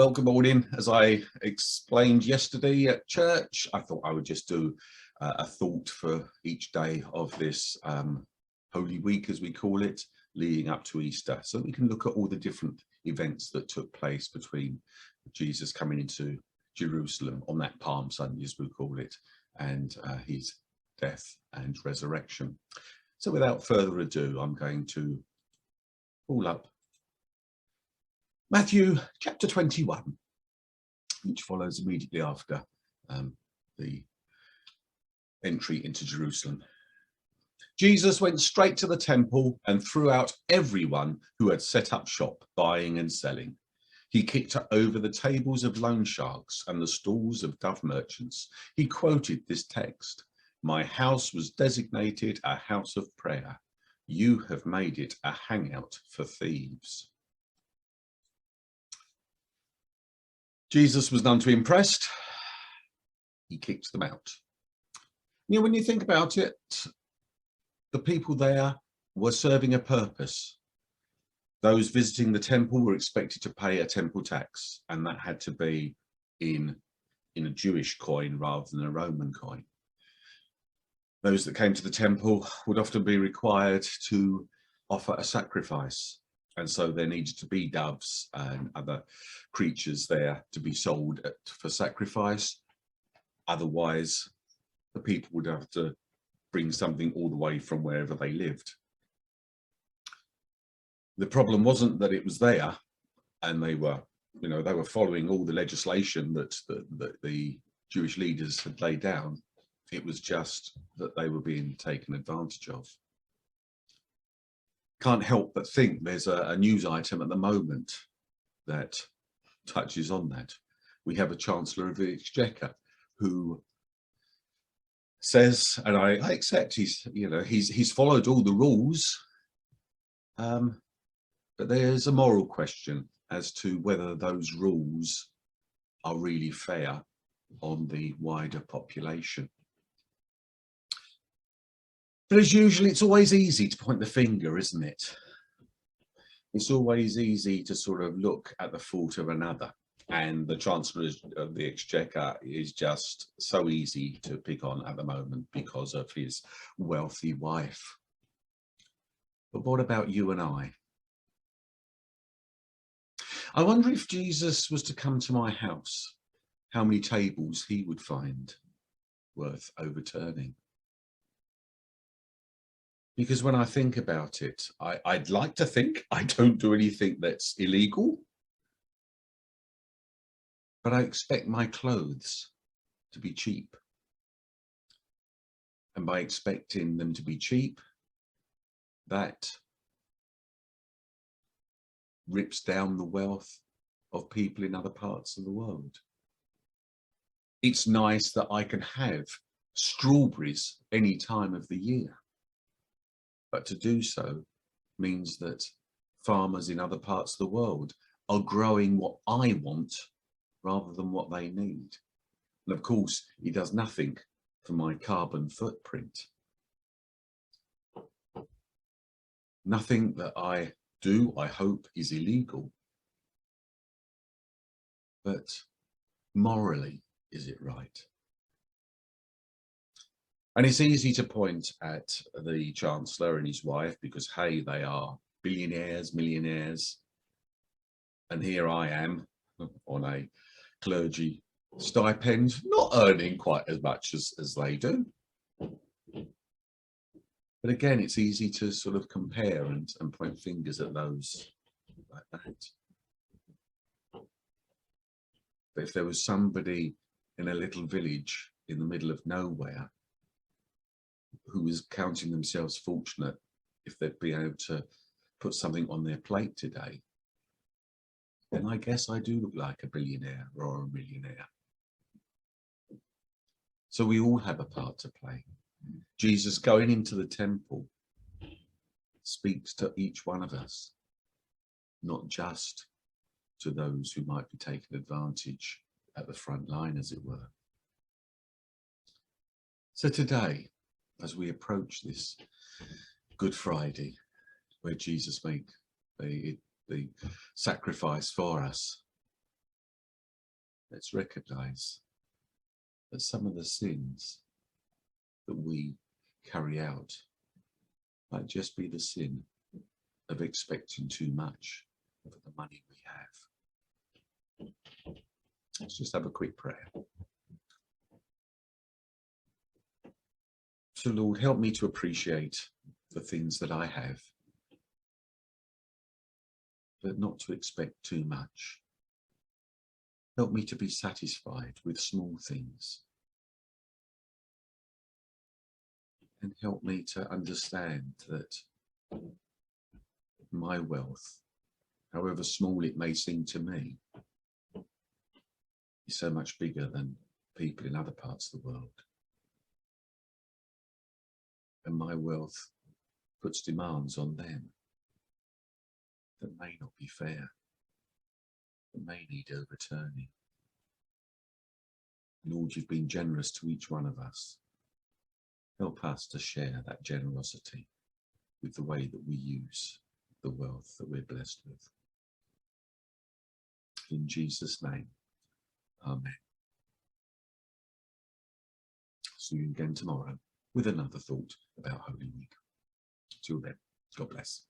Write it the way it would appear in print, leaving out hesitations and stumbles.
Well, good morning. As I explained yesterday at church, I thought I would just do a thought for each day of this Holy Week, as we call it, leading up to Easter. So we can look at all the different events that took place between Jesus coming into Jerusalem on that Palm Sunday, as we call it, and his death and resurrection. So without further ado, I'm going to pull up Matthew chapter 21, which follows immediately after the entry into Jerusalem. Jesus went straight to the temple and threw out everyone who had set up shop, buying and selling. He kicked over the tables of loan sharks and the stalls of dove merchants. He quoted this text, "My house was designated a house of prayer. You have made it a hangout for thieves." Jesus was none too impressed. He kicked them out. You know, when you think about it, the people there were serving a purpose. Those visiting the temple were expected to pay a temple tax, and that had to be in a Jewish coin rather than a Roman coin. Those that came to the temple would often be required to offer a sacrifice. And so there needed to be doves and other creatures there to be sold for sacrifice. Otherwise, the people would have to bring something all the way from wherever they lived. The problem wasn't that it was there and they were following all the legislation that the Jewish leaders had laid down. It was just that they were being taken advantage of. Can't help but think there's a news item at the moment that touches on that. We have a Chancellor of the Exchequer who says, and I accept he's followed all the rules, but there's a moral question as to whether those rules are really fair on the wider population. But as usual, it's always easy to point the finger, isn't it? It's always easy to sort of look at the fault of another. And the Chancellor of the Exchequer is just so easy to pick on at the moment because of his wealthy wife. But what about you and I? I wonder if Jesus was to come to my house, how many tables he would find worth overturning. Because when I think about it, I'd like to think I don't do anything that's illegal, but I expect my clothes to be cheap. And by expecting them to be cheap, that rips down the wealth of people in other parts of the world. It's nice that I can have strawberries any time of the year. But to do so means that farmers in other parts of the world are growing what I want rather than what they need. And of course, he does nothing for my carbon footprint. Nothing that I do, I hope, is illegal. But morally, is it right? And it's easy to point at the Chancellor and his wife because, hey, they are billionaires, millionaires. And here I am on a clergy stipend, not earning quite as much as they do. But again, it's easy to sort of compare and point fingers at those like that. But if there was somebody in a little village in the middle of nowhere who was counting themselves fortunate if they'd be able to put something on their plate today, then I guess I do look like a billionaire or a millionaire. So we all have a part to play. Jesus going into the temple speaks to each one of us, not just to those who might be taken advantage at the front line, as it were. So today, as we approach this Good Friday, where Jesus made the sacrifice for us, let's recognize that some of the sins that we carry out might just be the sin of expecting too much of the money we have. Let's just have a quick prayer. So Lord, help me to appreciate the things that I have, but not to expect too much. Help me to be satisfied with small things. And help me to understand that my wealth, however small it may seem to me, is so much bigger than people in other parts of the world. And my wealth puts demands on them that may not be fair, that may need overturning. Lord, you've been generous to each one of us. Help us to share that generosity with the way that we use the wealth that we're blessed with. In Jesus' name, amen. See you again tomorrow with another thought about Holy Week. Till then, God bless.